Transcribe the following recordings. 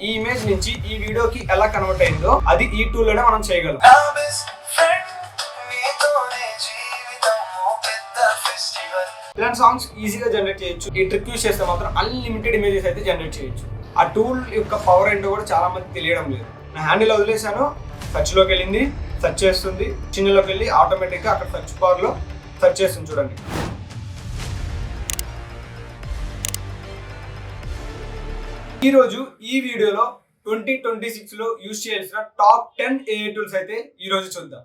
ఈ ఇమేజ్ నుంచి ఈ వీడియోకి ఎలా కన్వర్ట్ అయిందో అది ఈ టూల్ లోనే మనం చేయగలం. ఇలాంటి సాంగ్స్ ఈజీగా జనరేట్ చేయొచ్చు. ఈ ట్రిక్ యూస్ చేస్తే మాత్రం అన్లిమిటెడ్ ఇమేజెస్ అయితే జనరేట్ చేయొచ్చు. ఆ టూల్ యొక్క పవర్ ఏంటో కూడా చాలా మంది తెలియడం లేదు. నా హ్యాండిల్ వదిలేసాను, సెర్చ్ లోకి వెళ్ళింది, సెర్చ్ చేస్తుంది, చిన్నలోకి వెళ్ళి ఆటోమేటిక్గా అక్కడ సెర్చ్ బార్ లో సెర్చ్ చేస్తుంది. చూడండి, ఈరోజు ఈ వీడియోలో 2026 లో యూజ్ చేయాల్సిన టాప్ 10 AI టూల్స్ అయితే ఈ రోజు చూద్దాం.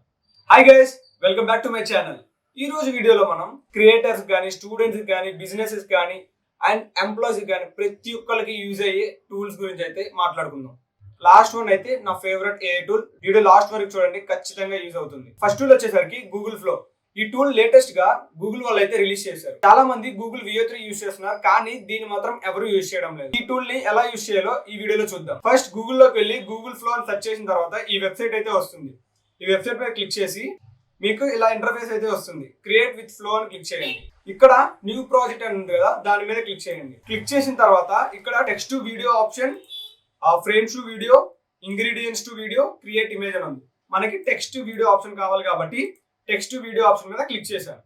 Hi guys, welcome back to my channel. ఈ రోజు వీడియోలో మనం క్రియేటర్స్ కానీ, స్టూడెంట్స్ కానీ, బిజినెసెస్ కానీ అండ్ ఎంప్లాయీస్ కానీ ప్రతి ఒక్కరికి యూజ్ అయ్యే టూల్స్ గురించి అయితే మాట్లాడుకుందాం. లాస్ట్ వన్ అయితే నా favourite AI tool. Video last వరకు చూడండి, ఖచ్చితంగా యూజ్ అవుతుంది. ఫస్ట్ టూల్ వచ్చేసరికి గూగుల్ ఫ్లో. ఈ టూల్ లేటెస్ట్ గా గూగుల్ వాళ్ళు అయితే రిలీజ్ చేశారు. చాలా మంది గూగుల్ VO3 యూజ్ చేస్తున్నారు, కానీ దీన్ని మాత్రం ఎవరు యూజ్ చేయడం లేదు. ఈ టూల్ ని ఎలా యూజ్ చేయాలో ఈ వీడియోలో చూద్దాం. ఫస్ట్ గూగుల్ లోకి వెళ్ళి గూగుల్ ఫ్లో అని సెర్చ్ చేసిన తర్వాత ఈ వెబ్సైట్ అయితే వస్తుంది. ఈ వెబ్సైట్ పై క్లిక్ చేసి మీకు ఇలా ఇంటర్ఫేస్ అయితే వస్తుంది. క్రియేట్ విత్ ఫ్లో అని క్లిక్ చేయండి. ఇక్కడ న్యూ ప్రాజెక్ట్ అని ఉంది కదా, దాని మీద క్లిక్ చేయండి. క్లిక్ చేసిన తర్వాత ఇక్కడ text to video option, frames to video, ingredients to video, create image అని ఉంది. మనకి టెక్స్ట్ టు వీడియో ఆప్షన్ కావాలి కాబట్టి టెక్స్ట్ వీడియో ఆప్షన్ మీద క్లిక్ చేశాను.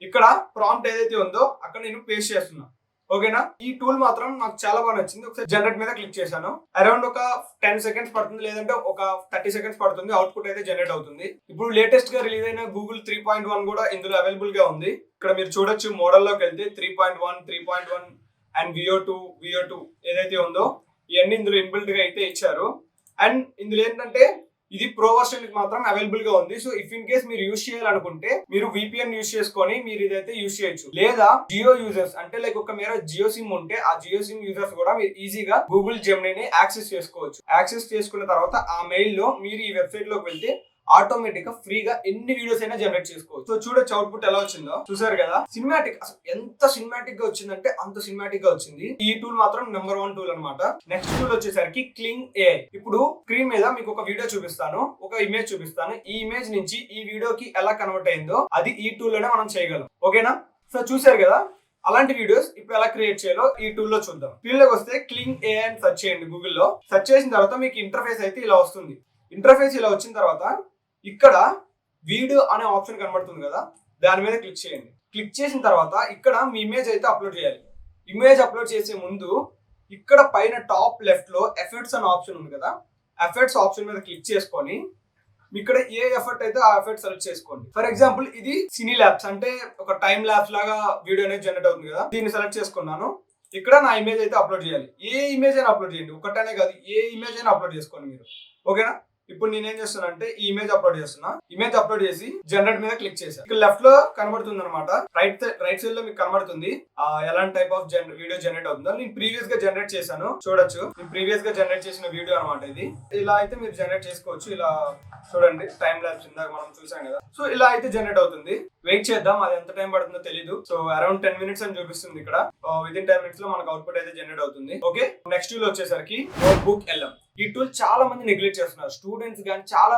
ఇక్కడ ప్రాంప్ట్ ఏదైతే ఉందో అక్కడ నేను పేస్ట్ చేస్తున్నా. ఓకేనా, ఈ టూల్ మాత్రం నాకు చాలా బాగా నచ్చింది. ఒకసారి జనరేట్ మీద క్లిక్ చేశాను. అరౌండ్ ఒక 10 సెకండ్స్ పడుతుంది, లేదంటే ఒక 30 సెకండ్స్ పడుతుంది. అవుట్పుట్ అయితే జనరేట్ అవుతుంది. ఇప్పుడు లేటెస్ట్ గా రిలీజ్ అయిన గూగుల్ 3.1 కూడా ఇందులో అవైలబుల్ గా ఉంది. ఇక్కడ మీరు చూడొచ్చు, మోడల్లోకి వెళ్తే 3.1, 3.1 అండ్ VO2 ఏదైతే ఉందో ఇవన్నీ ఇందులో ఇన్బిల్ట్ గా అయితే ఇచ్చారు. అండ్ ఇందులో ఏంటంటే ఇది ప్రో వర్షన్ కి మాత్రం అవైలబుల్ గా ఉంది. సో ఇఫ్ ఇన్ కేస్ మీరు యూజ్ చేయాలనుకుంటే మీరు VPN యూజ్ చేసుకొని మీరు ఇదైతే యూజ్ చేయొచ్చు. లేదా జియో యూజర్స్ అంటే లైక్ ఒక మీరు జియో సిమ్ ఉంటే ఆ జియో సిమ్ యూజర్స్ కూడా మీరు ఈజీగా గూగుల్ జెమినీని యాక్సెస్ చేసుకోవచ్చు. యాక్సెస్ చేసుకున్న తర్వాత ఆ మెయిల్ లో మీరు ఈ వెబ్సైట్ లోకి వెళ్తే ఆటోమేటిక్ గా ఫ్రీగా ఎన్ని వీడియోస్ అయినా జనరేట్ చేసుకోవచ్చు. సో చూడొచ్చు అవుట్పుట్ ఎలా వచ్చిందో, చూసారు కదా. సినిమాటిక్, అసలు ఎంత సినిమాటిక్ గా వచ్చిందంటే అంత సినిమాటిక్ గా వచ్చింది. ఈ టూల్ మాత్రం నెంబర్ 1 టూల్ అనమాట. నెక్స్ట్ టూల్ వచ్చేసరికి క్లింగ్ AI. ఇప్పుడు స్క్రీన్ మీద మీకు ఒక వీడియో చూపిస్తాను, ఒక ఇమేజ్ చూపిస్తాను. ఈ ఇమేజ్ నుంచి ఈ వీడియోకి ఎలా కన్వర్ట్ అయిందో అది ఈ టూల్ లోనే మనం చేయగలం. ఓకేనా, సో చూసారు కదా. అలాంటి వీడియోస్ ఇప్పుడు ఎలా క్రియేట్ చేయాలో ఈ టూల్ లో చూద్దాం. స్క్రీన్ లోకి వస్తే క్లింగ్ AI అని సెర్చ్ చేయండి. గూగుల్లో సెర్చ్ చేసిన తర్వాత మీకు ఇంటర్ఫేస్ అయితే ఇలా వస్తుంది. ఇంటర్ఫేస్ ఇలా వచ్చిన తర్వాత ఇక్కడ వీడియో అనే ఆప్షన్ కనబడుతుంది కదా, దాని మీద క్లిక్ చేయండి. క్లిక్ చేసిన తర్వాత ఇక్కడ మీ ఇమేజ్ అయితే అప్లోడ్ చేయాలి. ఇమేజ్ అప్లోడ్ చేసే ముందు ఇక్కడ పైన టాప్ లెఫ్ట్ లో ఎఫెక్ట్స్ అనే ఆప్షన్ ఉంది కదా, ఎఫెక్ట్స్ ఆప్షన్ మీద క్లిక్ చేసుకొని ఇక్కడ ఏ ఎఫెక్ట్ అయితే ఆ ఎఫెక్ట్ సెలెక్ట్ చేసుకోండి. ఫర్ ఎగ్జాంపుల్ ఇది సినీ ల్యాబ్స్ అంటే ఒక టైం ల్యాబ్స్ లాగా వీడియో అనేది జనరేట్ అవుతుంది కదా, దీన్ని సెలెక్ట్ చేసుకున్నాను. ఇక్కడ నా ఇమేజ్ అయితే అప్లోడ్ చేయాలి. ఏ ఇమేజ్ అయినా అప్లోడ్ చేయండి, ఒకటనే కాదు, ఏ ఇమేజ్ అయినా అప్లోడ్ చేసుకోండి మీరు. ఓకేనా, ఇప్పుడు నేనేం చేస్తున్నా అంటే ఈ ఇమేజ్ అప్లోడ్ చేస్తున్నా. ఇమేజ్ అప్లోడ్ చేసి జనరేట్ మీద క్లిక్ చేశాను. ఇక్కడ లెఫ్ట్ లో కనబడుతుంది అనమాట, రైట్ సైడ్ లో మీకు కనబడుతుంది ఎలాంటి టైప్ ఆఫ్ వీడియో జనరేట్ అవుతుందో. నేను ప్రీవియస్ గా జనరేట్ చేశాను, చూడొచ్చు. నేను ప్రీవియస్ గా జనరేట్ చేసిన వీడియో అనమాట ఇది. ఇలా అయితే మీరు జనరేట్ చేసుకోవచ్చు. ఇలా చూడండి, టైం ల్యాబ్స్ ఇందాక మనం చూసాం కదా. సో ఇలా అయితే జనరేట్ అవుతుంది. వెయిట్ చేద్దాం, అది ఎంత టైం పడుతుందో తెలీదు. సో అరౌండ్ 10 minutes అని చూపిస్తుంది ఇక్కడ. వితిన్ 10 minutes లో మనకు అవుట్పుట్ అయితే జనరేట్ అవుతుంది. ఓకే, నెక్స్ట్ టూల్ వచ్చేసరికి నోట్బుక్ LM. ఈ టూల్ చాలా మంది నెగ్లెక్ట్ చేస్తున్నారు, స్టూడెంట్స్ కానీ చాలా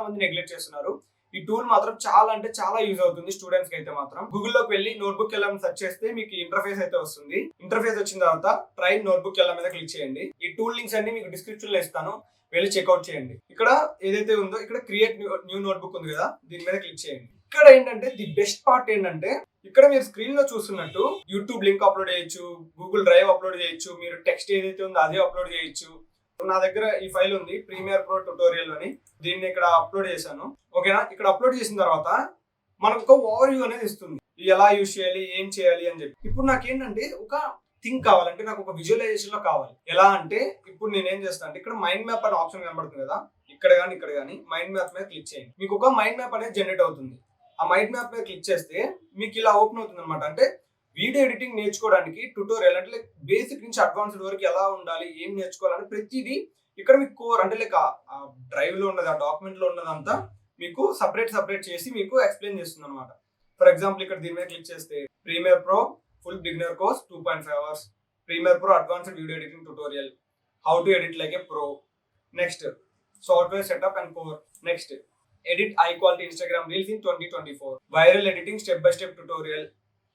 మంది నెగ్లెక్ట్ చేస్తున్నారు. ఈ టూల్ మాత్రం చాలా అంటే చాలా యూజ్ అవుతుంది స్టూడెంట్స్ కి అయితే మాత్రం. గూగుల్లోకి వెళ్ళి నోట్బుక్ LM సెర్చ్ చేస్తే మీకు ఇంటర్ఫేస్ అయితే వస్తుంది. ఇంటర్ఫేస్ వచ్చిన తర్వాత ట్రై నోట్బుక్ LM మీద క్లిక్ చేయండి. ఈ టూల్ లింక్స్ అన్ని మీకు డిస్క్రిప్షన్ లో ఇస్తాను, వెళ్ళి చెక్అవుట్ చేయండి. ఇక్కడ ఏదైతే ఉందో ఇక్కడ క్రియేట్ న్యూ నోట్బుక్ ఉంది కదా, దీని మీద క్లిక్ చేయండి. ఇక్కడ ఏంటంటే ది బెస్ట్ పార్ట్ ఏంటంటే ఇక్కడ మీరు స్క్రీన్ లో చూస్తున్నట్టు యూట్యూబ్ లింక్ అప్లోడ్ చేయొచ్చు, గూగుల్ డ్రైవ్ అప్లోడ్ చేయొచ్చు, మీరు టెక్స్ట్ ఏదైతే ఉందో అదే అప్లోడ్ చేయొచ్చు. నా దగ్గర ఈ ఫైల్ ఉంది, ప్రీమియర్ ప్రో ట్యుటోరియల్ అని, దీన్ని ఇక్కడ అప్లోడ్ చేశాను. ఓకేనా, ఇక్కడ అప్లోడ్ చేసిన తర్వాత మనకు ఒక ఓవర్ వ్యూ అనేది ఇస్తుంది, ఎలా యూజ్ చేయాలి, ఏం చేయాలి అని చెప్పి. ఇప్పుడు నాకేంటంటే ఒక థింక్ కావాలంటే నాకు ఒక విజువలైజేషన్ లో కావాలి. ఎలా అంటే ఇప్పుడు నేను ఏం చేస్తాను అంటే ఇక్కడ మైండ్ మ్యాప్ అనే ఆప్షన్ కనబడుతుంది కదా, ఇక్కడ కానీ మైండ్ మ్యాప్ మీద క్లిక్ చేయండి. మీకు ఒక మైండ్ మ్యాప్ అనేది జనరేట్ అవుతుంది. ఆ మైండ్ మ్యాప్ మీద క్లిక్ చేస్తే మీకు ఇలా ఓపెన్ అవుతుంది అనమాట. అంటే వీడియో ఎడిటింగ్ నేర్చుకోవడానికి ట్యుటోరియల్ అంటే లైక్ బేసిక్ నుంచి అడ్వాన్స్డ్ వరకు ఎలా ఉండాలి, ఏం నేర్చుకోవాలని ప్రతిదీ ఇక్కడ మీకు కోర్ అంటే లైక్ ఆ డ్రైవ్ లో ఉన్నది, ఆ డాక్యుమెంట్ లో ఉన్నదంతా మీకు సపరేట్ చేసి మీకు ఎక్స్ప్లెయిన్ చేస్తుంది అనమాట. ఫర్ ఎగ్జాంపుల్ ఇక్కడ దీని మీద క్లిక్ చేస్తే Premiere Pro full beginner course 2.5 hours, Premiere Pro advanced video editing tutorial, how to edit like a pro, next software setup and core, next edit high quality Instagram reels in 2024, viral editing step by step tutorial,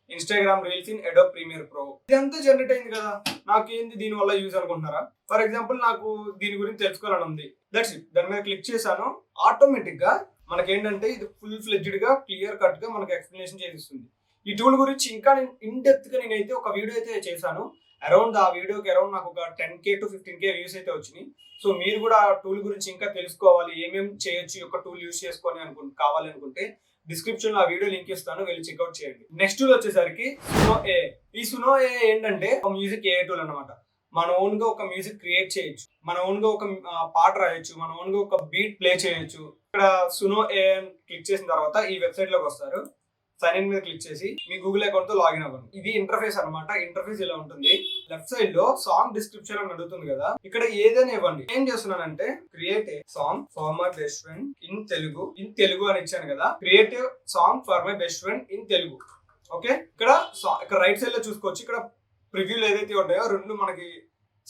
Instagram reels in Adobe Premiere Pro. ఇదంతా generate అయింది కదా, నాకేంది దీని వల్ల use అనుకుంటున్నారా? For example నాకు దీని గురించి తెలుసుకోవాలని ఉంది, దట్స్ ఇట్. దాని మీద క్లిక్ చేశాను, ఆటోమేటిక్ గా మనకేంటంటే ఇది ఫుల్ ఫ్లెడ్జ్డ్ గా క్లియర్ కట్ గా మనకి ఎక్స్ప్లెనేషన్ చేసిస్తుంది. ఈ టూల్ గురించి ఇంకా ఇన్ డెప్త్ గా నేనైతే ఒక వీడియో అయితే చేశాను. ఆ వీడియోకి అరౌండ్ నాకు ఒక 10K to 15K వ్యూస్ అయితే వచ్చినాయి. సో మీరు కూడా ఆ టూల్ గురించి ఇంకా తెలుసుకోవాలి, ఏమేమి చేయొచ్చు ఒక టూల్ యూజ్ చేసుకొని కావాలి అనుకుంటే డిస్క్రిప్షన్ లో ఆ వీడియో లింక్ ఇస్తాను, వెళ్ళి చెక్అవుట్ చేయండి. నెక్స్ట్ టూల్ వచ్చేసరికి సునో ఏ. ఈ సునో ఏ ఏంటంటే ఒక మ్యూజిక్ ఏ టూల్ అనమాట. మన ఓన్ గా ఒక మ్యూజిక్ క్రియేట్ చేయొచ్చు, మన ఓన్ గా ఒక పాట రాయొచ్చు, మన ఓన్ గా ఒక బీట్ ప్లే చేయొచ్చు. ఇక్కడ సునో ఏ క్లిక్ చేసిన తర్వాత ఈ వెబ్సైట్ లోకి వస్తారు. సైన్ ఇన్ మీద క్లిక్ చేసి మీ గూగుల్ అకౌంట్ తో లాగిన్ అవ్వండి. ఇది ఇంటర్ఫేస్ అనమాట. ఇంటర్ఫేస్ ఇలా ఉంటుంది. లెఫ్ట్ సైడ్ లో సాంగ్ డిస్క్రిప్షన్ అని అడుగుతుంది కదా, ఇక్కడ ఏదైనా ఇవ్వండి. ఏం చేస్తున్నానంటే create a song for my best friend in Telugu అని ఇచ్చాను కదా. Create a song for my best friend in Telugu. Okay, ఇక్కడ రైట్ సైడ్ లో చూసుకోవచ్చు. ఇక్కడ ప్రివ్యూలు ఏదైతే ఉంటాయో రెండు మనకి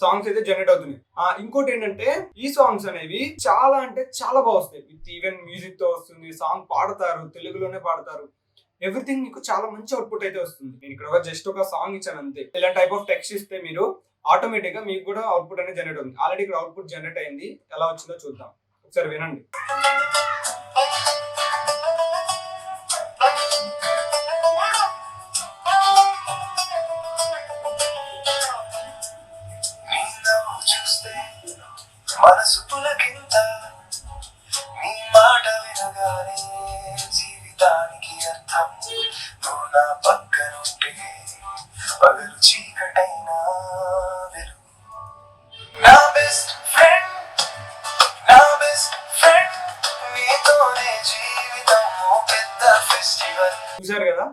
సాంగ్స్ అయితే జనరేట్ అవుతున్నాయి. ఇంకోటి ఏంటంటే ఈ సాంగ్స్ అనేవి చాలా అంటే చాలా బాగా వస్తాయి. విత్ ఈవెన్ మ్యూజిక్ తో వస్తుంది. సాంగ్ పాడతారు, తెలుగులోనే పాడతారు. ఎవ్రీథింగ్ మీకు చాలా మంచి అవుట్పుట్ అయితే వస్తుంది. నేను ఇక్కడ జస్ట్ ఒక సాంగ్ ఇచ్చాను అంతే. ఇలా టైప్ ఆఫ్ టెక్స్ట్ ఇస్తే మీరు ఆటోమేటిక్ గా మీకు కూడా అవుట్పుట్ అనేది జనరేట్ అవుతుంది. ఆల్రెడీ ఇక్కడ అవుట్పుట్ జనరేట్ అయింది, ఎలా వచ్చిందో చూద్దాం. ఒకసారి వినండి. మనసు పులకింత నీ మాట వినగానే జీవితానికి అర్థం. నువ్వు నా పక్కనుంటే పగలు చీకటైనా వెలుగు. నా బెస్ట్ ఫ్రెండ్ నీతోనే జీవితం పెద్ద ఫెస్టివల్. చూసారు కదా,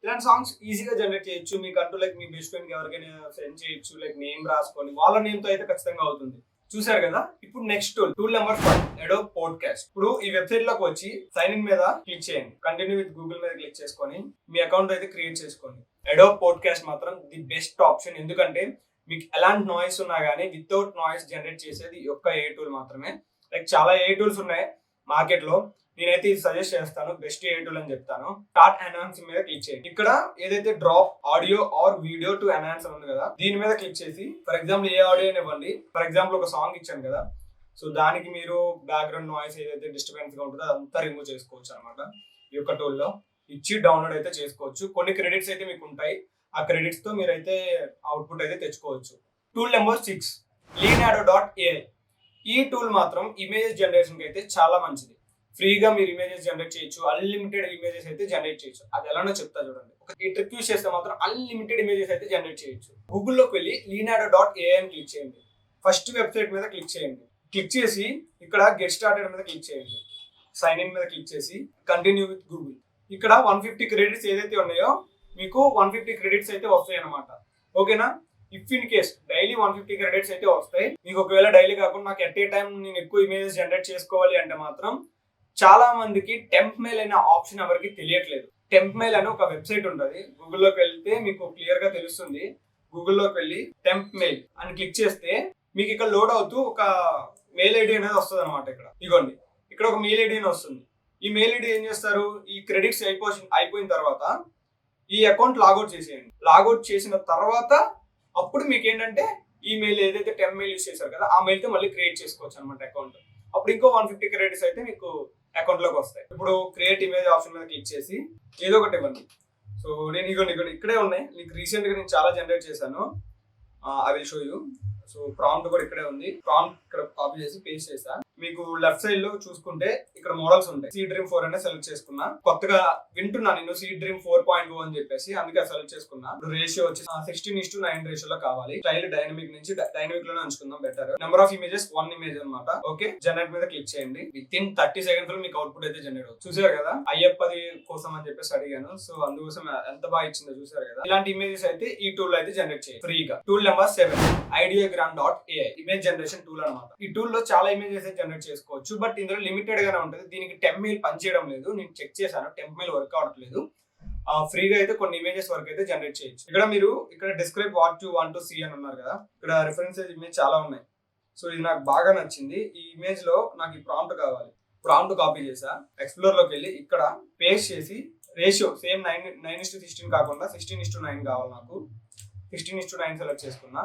ఇలాంటి సాంగ్స్ ఈజీగా జనరేట్ చేయొచ్చు. మీకు అంటూ లైక్ మీ బెస్ట్ ఫ్రెండ్ కి ఎవరికైనా సెండ్ చేయొచ్చు. లైక్ నేమ్ రాసుకొని వాళ్ళ నేమ్ తో అయితే ఖచ్చితంగా అవుతుంది. చూసారు కదా. ఇప్పుడు next tool number 5 Adobe podcast. ఇప్పుడు ఈ వెబ్సైట్ లోకి వచ్చి సైన్ ఇన్ మీద క్లిక్ చేయండి. కంటిన్యూ విత్ గూగుల్ మీద క్లిక్ చేసుకొని మీ అకౌంట్ అయితే క్రియేట్ చేసుకోండి. అడోబ్ పాడ్కాస్ట్ మాత్రం ది బెస్ట్ ఆప్షన్. ఎందుకంటే మీకు ఎలాంటి నాయిస్ ఉన్నా కానీ వితౌట్ నాయిస్ జనరేట్ చేసేది ఈ ఒక్క ఏ టూల్ మాత్రమే. లైక్ చాలా ఏ టూల్స్ ఉన్నాయి మార్కెట్ లో, నేనైతే ఇది సజెస్ట్ చేస్తాను, బెస్ట్ ఏ టూల్ అని చెప్తాను. స్టార్ట్ ఎన్హాన్స్ మీద క్లిక్ చేయండి. ఇక్కడ ఏదైతే drop audio or video to enhance ఉంది కదా, దీని మీద క్లిక్ చేసి ఫర్ ఎగ్జాంపుల్ ఏ ఆడియో ఇవ్వండి. ఫర్ ఎగ్జాంపుల్ ఒక సాంగ్ ఇచ్చాను కదా, సో దానికి మీరు బ్యాక్గ్రౌండ్ నాయిస్ ఏదైతే డిస్టర్బెన్స్ గా ఉంటుందో అదంతా రిమూవ్ చేసుకోవచ్చు అనమాట. ఈ యొక్క టూల్ లో ఇచ్చి డౌన్లోడ్ అయితే చేసుకోవచ్చు. కొన్ని క్రెడిట్స్ అయితే మీకు ఉంటాయి, ఆ క్రెడిట్స్ తో మీరైతే అవుట్పుట్ అయితే తెచ్చుకోవచ్చు. Tool number 6 leonardo.ai. ఈ టూల్ మాత్రం ఇమేజెస్ జనరేషన్ కి అయితే చాలా మంచిది. ఫ్రీగా మీరు ఇమేజెస్ జనరేట్ చేయొచ్చు, అన్లిమిటెడ్ ఇమేజెస్ అయితే జనరేట్ చేయొచ్చు. అది ఎలానో చెప్తా చూడండి. ఈ ట్రిక్ యూస్ చేస్తే మాత్రం అన్లిమిటెడ్ ఇమేజెస్ అయితే జనరేట్ చేయొచ్చు. గూగుల్లోకి వెళ్ళి leonardo.ai అని క్లిక్ చేయండి. ఫస్ట్ వెబ్సైట్ మీద క్లిక్ చేయండి. క్లిక్ చేసి ఇక్కడ గెట్ స్టార్టెడ్ మీద క్లిక్ చేయండి. సైన్ ఇన్ మీద క్లిక్ చేసి కంటిన్యూ విత్ గూగుల్. ఇక్కడ 150 క్రెడిట్స్ ఏదైతే ఉన్నాయో మీకు 150 క్రెడిట్స్ అయితే వస్తాయి అనమాట. ఓకేనా. If in case daily 150 credits అయితే వస్తాయి మీకు. ఒకవేళ డైలీ కాకుండా నాకు ఎట్ ఏ టైం నేను ఎక్కువ ఇమేజెస్ జనరేట్ చేసుకోవాలి అంటే మాత్రం చాలా మందికి టెంప్ మెయిల్ అనే ఆప్షన్ ఎవరికి తెలియట్లేదు. టెంప్ మెయిల్ అని ఒక వెబ్సైట్ ఉంటుంది. గూగుల్లోకి వెళ్తే మీకు క్లియర్ గా తెలుస్తుంది. గూగుల్లోకి వెళ్ళి టెంప్ మెయిల్ అని క్లిక్ చేస్తే మీకు ఇక్కడ లోడ్ అవుతూ ఒక మెయిల్ ఐడి అనేది వస్తుంది అనమాట. ఇగోండి, ఇక్కడ ఒక మెయిల్ ఐడి అని వస్తుంది. ఈ మెయిల్ ఐడి ఏం చేస్తారు, ఈ క్రెడిట్స్ అయిపోయిన తర్వాత ఈ అకౌంట్ లాగౌట్ చేసేయండి. లాగౌట్ చేసిన తర్వాత అప్పుడు మీకు ఏంటంటే ఈ మెయిల్ ఏదైతే టెంప్ మెయిల్ యూస్ చేశారు కదా, ఆ మెయిల్ తో మళ్ళీ క్రియేట్ చేసుకోవచ్చు అనమాట అకౌంట్. అప్పుడు ఇంకో 150 క్రెడిట్స్ అయితే మీకు అకౌంట్ లోకి వస్తాయి. ఇప్పుడు క్రియేట్ ఇమేజ్ ఆప్షన్ మీద క్లిక్ చేసి ఏదో ఒకటి ఇవ్వండి. సో నేను ఇక్కడే ఉన్నాయి. నీకు రీసెంట్ గా నేను చాలా జనరేట్ చేశాను. I will show you. So prompt కూడా ఇక్కడే ఉంది. ప్రాంప్ట్ ఇక్కడ కాపీ చేసి పేస్ట్ చేసా. మీకు లెఫ్ట్ సైడ్ లో చూసుకుంటే ఇక్కడ మోడల్స్ ఉంటాయి. సీ డ్రీమ్ 4 అనే సెలెక్ట్ చేసుకున్నా. కొత్తగా వింటున్నా నేను సీ డ్రీమ్ 4.0 అని చెప్పేసి, అందుకే సెలెక్ట్ చేసుకున్నా. ఇప్పుడు రేషియో వచ్చి 16:9 రేషియోలో కావాలి. స్టైల్ డైనమిక్ నుంచి డైనమిక్ లోనే ఉంచుకుందాం better. Number of images 1 image అనమాట. ఓకే, జనరేట్ మీద క్లిక్ చేయండి. విత్ ఇన్ 30 సెకండ్స్ లో మీకు అవుట్పుట్ అయితే జనరేట్ అవుతుంది. చూసారు కదా, అయ్యప్పది కోసం అని చెప్పేసి అడిగాను. సో అందుకోసం ఎంత బాగా ఇచ్చిందో చూసారు కదా. ఇలాంటి ఇమేజెస్ అయితే ఈ టూల్ అయితే జనరేట్ చేయాలి ఫ్రీగా. Tool number 7 ideogram.ai image generation tool అనమాట. ఈ టూల్ లో చాలా ఇమేజెస్ జనరేట్ చేసుకోవచ్చు. బట్ ఇందులో లిమిటెడ్ గానే ఉంటుంది. దీనికి టెంప్ మెయిల్ పనిచేయడం లేదు. నేను చెక్ చేశాను, టెంప్ మెయిల్ వర్క్ అవట్లేదు. ఫ్రీగా అయితే కొన్ని ఇమేజెస్ వరకు అయితే జనరేట్ చేయొచ్చు. ఇక్కడ describe what you want to see అని ఉన్నారు కదా, ఇక్కడ రిఫరెన్సెస్ ఇమేజ్ చాలా ఉన్నాయి. సో ఇది నాకు బాగా నచ్చింది. ఈ ఇమేజ్ లో నాకు ఈ ప్రాంప్ట్ కావాలి. ప్రాంప్ట్ కాపీ చేసా. ఎక్స్ప్లోర్ లోకి వెళ్ళి ఇక్కడ పేస్ట్ చేసి రేషియో సేమ్ 9:16 కాకుండా 16:9 కావాలి నాకు. 16:9 సెలెక్ట్ చేసుకున్నా.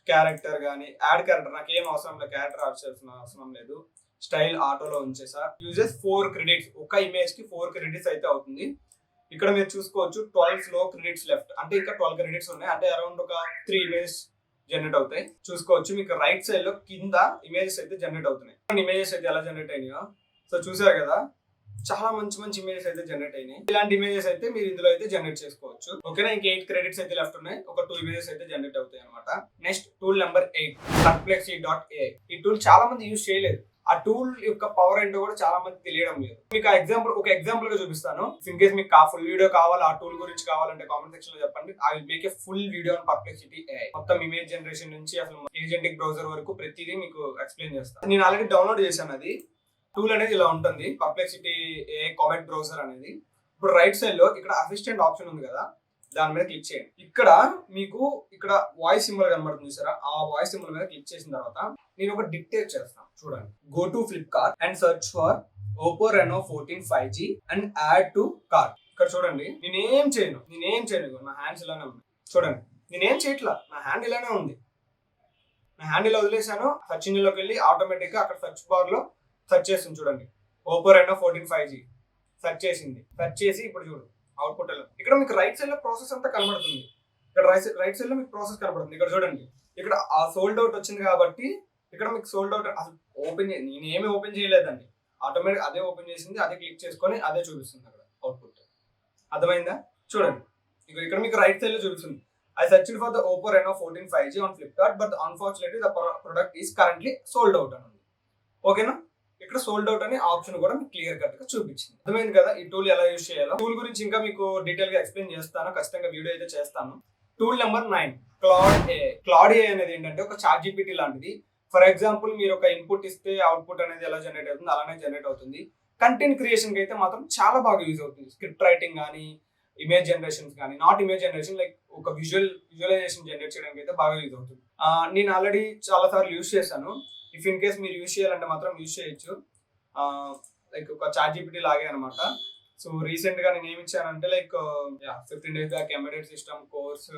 క్యారెక్టర్ కానీ యాడ్ క్యారెక్టర్ నాకు ఏం అవసరం లేదు, క్యారెక్టర్ యాడ్ చేయాల్సిన అవసరం లేదు. స్టైల్ ఆటోలో ఉంచేసా. యూజెస్ 4 క్రెడిట్స్, ఒక ఇమేజ్ కి 4 క్రెడిట్స్ అయితే అవుతుంది. ఇక్కడ మీరు చూసుకోవచ్చు 12 స్లో క్రెడిట్స్ లెఫ్ట్, అంటే ఇంకా 12 క్రెడిట్స్ ఉన్నాయి, అంటే అరౌండ్ ఒక 3 ఇమేజ్ జనరేట్ అవుతాయి. చూసుకోవచ్చు మీకు రైట్ సైడ్ లో కింద ఇమేజెస్ అయితే జనరేట్ అవుతున్నాయి. ఇమేజెస్ అయితే ఎలా జనరేట్ అయినాయో సో చూసారు కదా, చాలా మంచి మంచి ఇమేజెస్ అయితే జనరేట్ అయినాయి. ఇలాంటి ఇమేజెస్ అయితే మీరు ఇందులో అయితే జనరేట్ చేసుకోవచ్చు. ఓకేనా, ఇంకా 8 క్రెడిట్స్ అయితే లెఫ్ట్ ఉన్నాయి, ఒక 2 ఇమేజెస్ అయితే జనరేట్ అవుతాయి అనమాట. Next tool number 8 Perplexity.ai. ఈ టూల్ చాలా మంది యూజ్ చేయలేదు. ఆ టూల్ యొక్క పవర్ ఏంటో కూడా చాలా మంది తెలియడం లేదు. మీకు ఒక ఎగ్జాంపుల్ గా చూపిస్తాను. ఇన్ కేస్ మీకు ఫుల్ వీడియో కావాలి, ఆ టూల్ గురించి కావాలంటే కామెంట్ సెక్షన్ లో చెప్పండి. I will make a full video on Perplexity.ai. మొత్తం ఇమేజ్ జనరేషన్ నుంచి అసలు ఏజెంటిక్ బ్రౌజర్ వరకు ప్రతిదీ మీకు ఎక్స్ప్లెయిన్ చేస్తాను. నేను ఆల్రెడీ డౌన్లోడ్ చేశాను. అది టూల్ అనేది ఇలా ఉంటుంది, Perplexity.ai కామెట్ బ్రౌజర్ అనేది. ఇప్పుడు రైట్ సైడ్ లో ఇక్కడ అసిస్టెంట్ ఆప్షన్ ఉంది కదా, దాని మీద క్లిక్ చేయండి. ఇక్కడ మీకు ఇక్కడ వాయిస్ సింబల్ కనబడుతుంది సరే, ఆ వాయిస్ సింబల్ మీద క్లిక్ చేసిన తర్వాత నేను ఒక డిక్టేట్ చేస్తాను. చూడండి, go to Flipkart and search for Oppo Reno 14 5G and add to cart. ఇక్కడ చూడండి, నేనేం చేయను, నా హ్యాండ్స్ ఇలానే ఉన్నాయి. చూడండి, నేనేం చేయట్లా, నా హ్యాండ్ ఇలానే ఉంది. నా హ్యాండ్ ఇలా వదిలేసాను. సర్చ్ ఇంజిన్ లోకి వెళ్ళి ఆటోమేటిక్ గా అక్కడ సర్చ్ బార్ లో సెర్చ్ చేస్తుంది. చూడండి, Oppo Reno 14 5G సెర్చ్ చేసింది. సెర్చ్ చేసి ఇప్పుడు చూడు అవుట్పుట్ ఇక్కడ మీకు రైట్ సైడ్ లో ప్రాసెస్ అంతా కనబడుతుంది. ఇక్కడ రైట్ సైడ్ లో మీకు ప్రాసెస్ కనబడుతుంది. ఇక్కడ చూడండి, ఇక్కడ ఆ సోల్డ్ అవుట్ వచ్చింది కాబట్టి ఇక్కడ మీకు సోల్డ్ అవుట్ అసలు ఓపెన్ నేనేమి ఓపెన్ చేయలేదండి, ఆటోమేటిక్ అదే ఓపెన్ చేసింది, అదే క్లిక్ చేసుకొని అదే చూపిస్తుంది అక్కడ అవుట్పుట్. అర్థమైందా? చూడండి, ఇక్కడ మీకు రైట్ సైడ్ లో చూపిస్తుంది. I searched for the Oppo Reno 14 5G on Flipkart, but unfortunately the product is currently sold out అని ఉంది. ఓకేనా, ఇక్కడ సోల్డ్ అవుట్ అనే ఆప్షన్ కూడా మీకు క్లియర్ కట్ గా చూపించింది. అర్థమైంది కదా ఈ టూల్ ఎలా యూజ్ చేయాలో. టూల్ గురించి ఇంకా మీకు డీటెయిల్ గా ఎక్స్ప్లెయిన్ చేస్తాను, ఖచ్చితంగా వీడియో అయితే చేస్తాను. టూల్ నెంబర్ 9 Claude.ai అనేది ఏంటంటే ఒక చాట్ జీపీటీ లాంటిది. ఫర్ ఎగ్జాంపుల్ మీరు ఒక ఇన్పుట్ ఇస్తే అవుట్పుట్ అనేది ఎలా జనరేట్ అవుతుంది అలానే జనరేట్ అవుతుంది. కంటెంట్ క్రియేషన్ కి అయితే మాత్రం చాలా బాగా యూజ్ అవుతుంది. స్క్రిప్ట్ రైటింగ్ కానీ, ఇమేజ్ జనరేషన్స్ కానీ, నాట్ ఇమేజ్ జనరేషన్ లైక్ ఒక విజువలైజేషన్ జనరేట్ చేయడానికి అయితే బాగా యూజ్ అవుతుంది. నేను ఆల్రెడీ చాలా సార్లు యూజ్ చేశాను. ఇఫ్ ఇన్ కేస్ మీరు యూజ్ చేయాలంటే మాత్రం యూజ్ చేయొచ్చు. లైక్ ఒక చాట్ జీపీటీ లాగే అనమాట. సో రీసెంట్ గా నేను ఏమి ఇచ్చానంటే like 15 days back embedded system course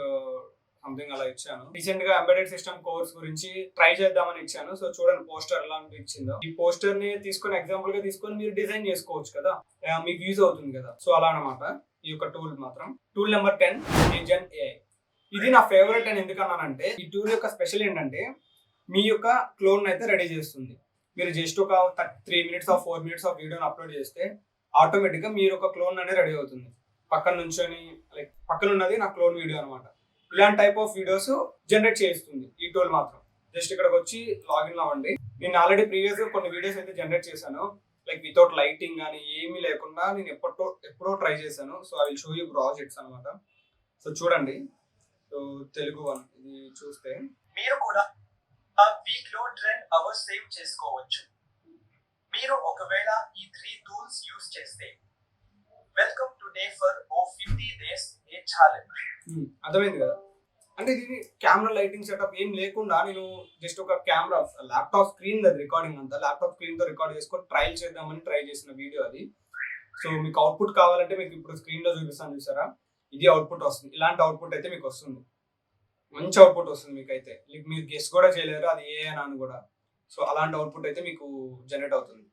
something అలా ఇచ్చాను. రీసెంట్ గా ఎంబెడెడ్ సిస్టమ్ కోర్స్ గురించి ట్రై చేద్దామని ఇచ్చాను. సో చూడండి పోస్టర్ ఎలా అనిపించిందో. ఈ పోస్టర్ ని తీసుకొని ఎగ్జాంపుల్ గా తీసుకొని మీరు డిజైన్ చేసుకోవచ్చు కదా, మీకు యూజ్ అవుతుంది కదా. సో అలా అనమాట ఈ యొక్క టూల్ మాత్రం. Tool number 10 Agent.ai. ఇది నా ఫేవరెట్ అని ఎందుకన్నానంటే ఈ టూల్ యొక్క స్పెషల్ ఏంటంటే మీ యొక్క క్లోన్ అయితే రెడీ చేస్తుంది. మీరు జస్ట్ ఒక 3 minutes ఆఫ్ 4 minutes ఆఫ్ వీడియోని అప్లోడ్ చేస్తే ఆటోమేటిక్ గా మీరు ఒక క్లోన్ అనేది రెడీ అవుతుంది. పక్కన నుంచొని లైక్ పక్కన ఉన్నది నా క్లోన్ వీడియో అనమాట. ఇలాంటి టైప్ ఆఫ్ వీడియోస్ జనరేట్ చేస్తుంది ఈ టూల్ మాత్రం. జస్ట్ ఇక్కడికి వచ్చి లాగిన్ అవ్వండి. నేను ఆల్రెడీ ప్రీవియస్ గా కొన్ని వీడియోస్ అయితే జనరేట్ చేశాను, లైక్ వితౌట్ లైటింగ్ కానీ ఏమీ లేకుండా నేను ఎప్పుడో ట్రై చేశాను. So I will show you projects అనమాట. సో చూడండి, సో తెలుగు వన్ ఇది చూస్తే మీరు కూడా వీక్ లో 10 hours సేవ్ చేసుకోవచ్చు. మీరు ఒకవేళ ఈ 3 tools యూస్ చేస్తే welcome today for 50 days A challenge. అర్థమైంది కదా, అంటే ఇది కెమెరా లైటింగ్ సెటప్ ఏం లేకుండా నేను జస్ట్ ఒక కెమెరా ల్యాప్టాప్ స్క్రీన్ అది రికార్డింగ్ అంతా ల్యాప్టాప్ స్క్రీన్ తో రికార్డ్ చేసుకొని ట్రయల్ చేద్దామని ట్రై చేసిన వీడియో అది. సో మీకు అవుట్పుట్ కావాలంటే మీకు ఇప్పుడు స్క్రీన్ లో చూపిస్తాను చూసారా, ఇది అవుట్పుట్ వస్తుంది. ఇలాంటి అవుట్పుట్ అయితే మీకు వస్తుంది, మంచి అవుట్పుట్ వస్తుంది మీకు అయితే. మీరు గెస్ కూడా చేయలేరు అది ఏ అని కూడా. సో అలాంటి అవుట్పుట్ అయితే మీకు జనరేట్ అవుతుంది.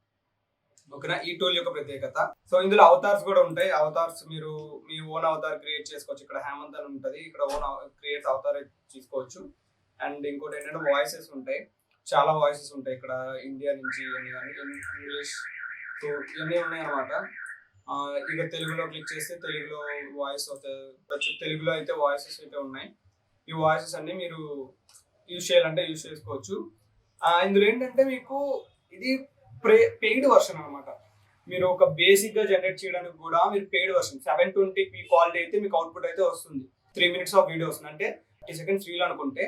ఓకేనా, ఈ టూల్ యొక్క ప్రత్యేకత. సో ఇందులో అవతార్స్ కూడా ఉంటాయి. అవతార్స్ మీరు మీ ఓన్ అవతార్ క్రియేట్ చేసుకోవచ్చు. ఇక్కడ హేమంత్ అని ఉంటుంది, ఇక్కడ ఓన్ క్రియేట్ అవతార్ తీసుకోవచ్చు. అండ్ ఇంకోటి ఏంటంటే వాయిసెస్ ఉంటాయి, చాలా వాయిసెస్ ఉంటాయి ఇక్కడ, ఇండియా నుంచి ఇవన్నీ కానీ, ఇంగ్లీష్, సో ఇవన్నీ ఉన్నాయి అనమాట. ఇక తెలుగులో క్లిక్ చేస్తే తెలుగులో వాయిస్ అవుతాయి, తెలుగులో అయితే వాయిసెస్ అయితే ఉన్నాయి. ఈ వాయిసెస్ అన్ని మీరు యూజ్ చేయాలంటే యూజ్ చేసుకోవచ్చు. ఇందులో ఏంటంటే మీకు ఇది పెయిడ్ వర్షన్ అనమాట. మీరు ఒక బేసిక్ గా జనరేట్ చేయడానికి కూడా మీరు పెయిడ్ వర్షన్ 720p క్వాలిటీ అయితే మీకు అవుట్పుట్ అయితే వస్తుంది. 3 minutes ఆఫ్ వీడియో వస్తుంది, అంటే 30 seconds రీల్ అనుకుంటే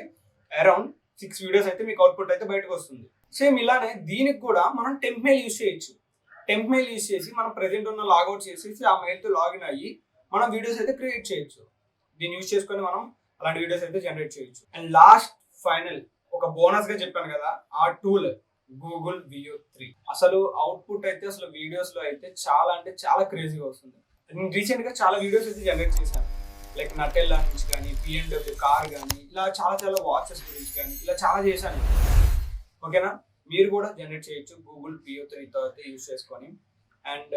అరౌండ్ 6 videos అయితే మీకు అవుట్పుట్ అయితే బయటకు వస్తుంది. సేమ్ ఇలానే దీనికి కూడా మనం టెంప్ మెయిల్ యూజ్ చేయొచ్చు. టెంప్ మెయిల్ యూజ్ చేసి మనం ప్రెజెంట్ ఉన్న లాగౌట్ చేసేసి ఆ మెయిల్ తో లాగిన్ అయ్యి మనం వీడియోస్ అయితే క్రియేట్ చేయొచ్చు. దీన్ని యూజ్ చేసుకొని మనం అలాంటి వీడియోస్ అయితే జనరేట్ చేయొచ్చు. అండ్ లాస్ట్ ఫైనల్ ఒక బోనస్ గా చెప్పాను కదా, ఆ టూల్ Google Veo 3. అసలు అవుట్పుట్ అయితే అసలు వీడియోస్ లో అయితే చాలా అంటే చాలా క్రేజీగా వస్తుంది. నేను రీసెంట్గా చాలా వీడియోస్ అయితే జనరేట్ చేశాను. లైక్ నటెల్లా నుంచి కానీ, BMW కార్ కానీ, ఇలా చాలా చాలా వాచెస్ గురించి కానీ ఇలా చాలా చేశాను. ఓకేనా, మీరు కూడా జనరేట్ చేయొచ్చు గూగుల్ PO3తో అయితే యూజ్ చేసుకొని. అండ్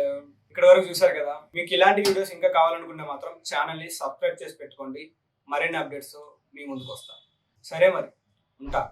ఇక్కడ వరకు చూసారు కదా, మీకు ఇలాంటి వీడియోస్ ఇంకా కావాలనుకుంటే మాత్రం ఛానల్ని సబ్స్క్రైబ్ చేసి పెట్టుకోండి. మరిన్ని అప్డేట్స్ మీ ముందుకు వస్తాను. సరే మరి, ఉంటా.